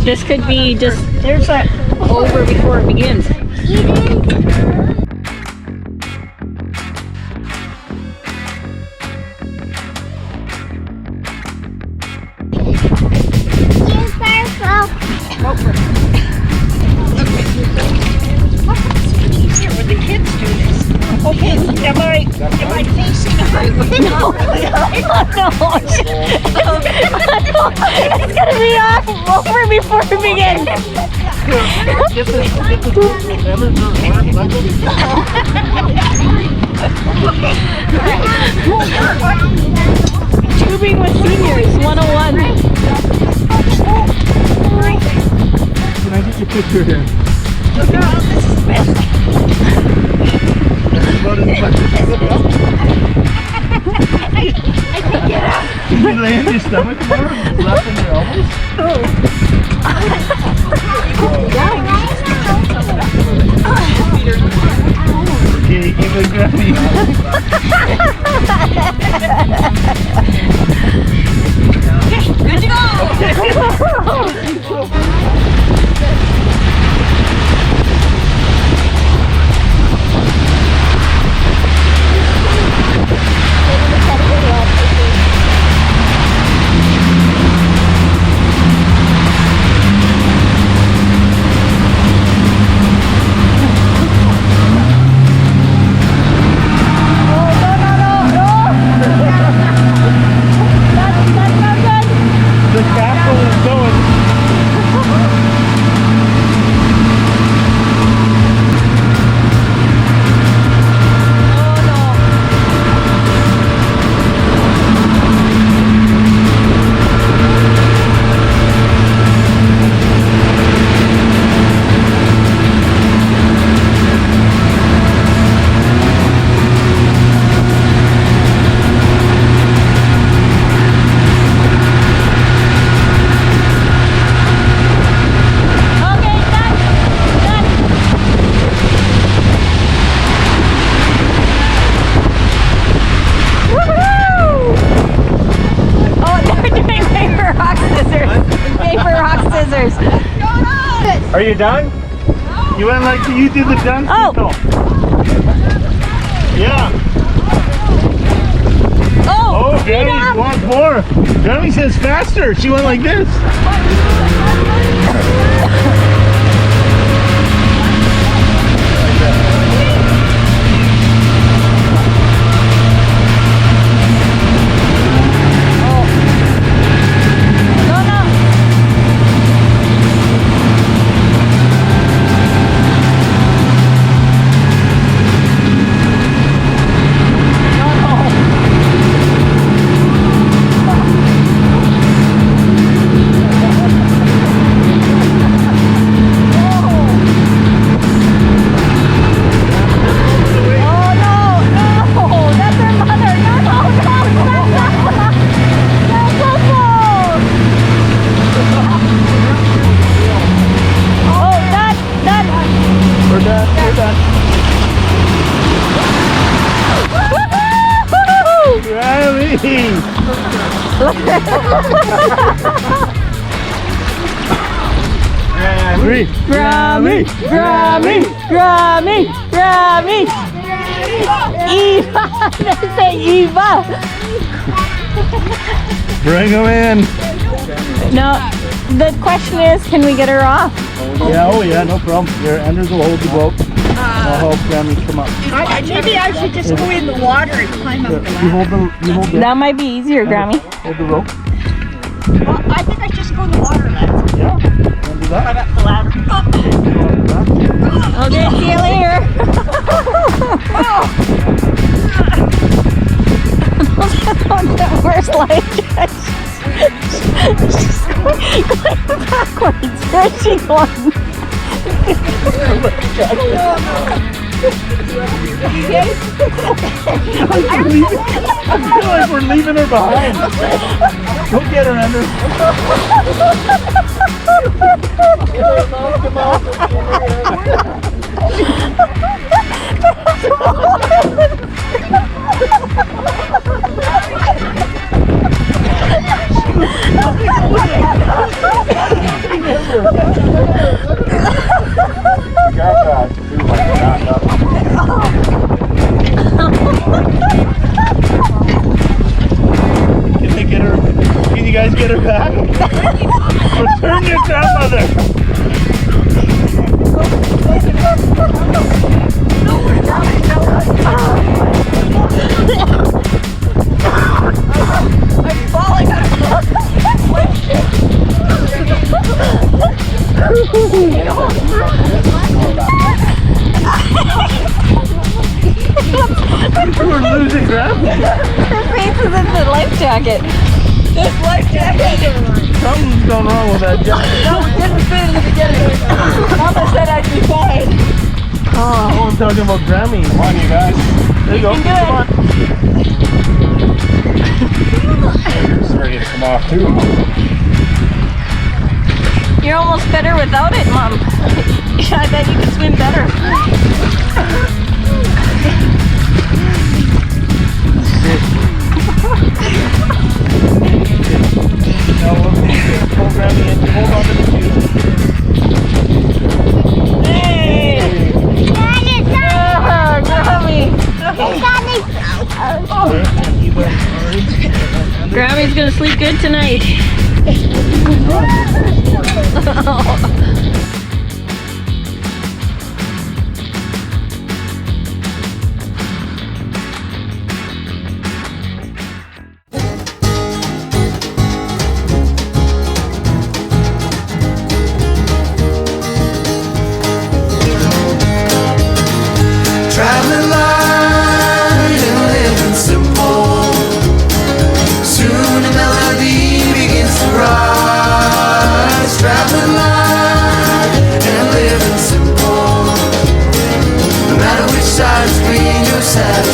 This could be just over before it begins. The kids do this. Okay, am I facing the right way? No, no, it's gonna be over before it begins. Tubing with seniors 101. Can I get your picture here? Look out, this is best. I can get out. Can you lay on your stomach more? Left on your elbows? Okay, give it a grammy. Good to go. The castle is going. Are you done? No. You went like you did the done signal. Yeah. Oh, Grammy wants more. Grammy says faster. She went like this. Grammy, Grammy, Grammy, Grammy, Grammy. Eva, let's say Eva. bring her in. No, the question is, can we get her off? Yeah, oh yeah, no problem. Your Anders will hold the boat. I'll help Grammy come up. Maybe I should just go in the water and climb up the ladder. You hold the That might be easier, Grammy. Hold the rope. Well, I think I just go in the water, man. Yeah, want to do that? Climb up the ladder. Okay, see you later. Where's life? She's going backwards. Where's she going? I feel like we're leaving her behind. Go get her, Anders. Return your grandmother. I'm falling out of We're losing grandma. Her face is in the life jacket. This life jacket. Something's gone wrong with that jacket. No, it didn't fit in the beginning. Mama said I'd be fine. Oh, I'm talking about Grammy. Come on, you guys. There you go. can do it. Come on. It's ready to come off too. You're almost better without it, Mom. I bet you can swim better. Now we'll pull Grammy in. Hold on to the tube. Hey! Grammy. Grammy's gonna sleep good tonight. Traveling light and living simple. Soon a melody begins to rise. Traveling light and living simple. No matter which side is green, you're sad.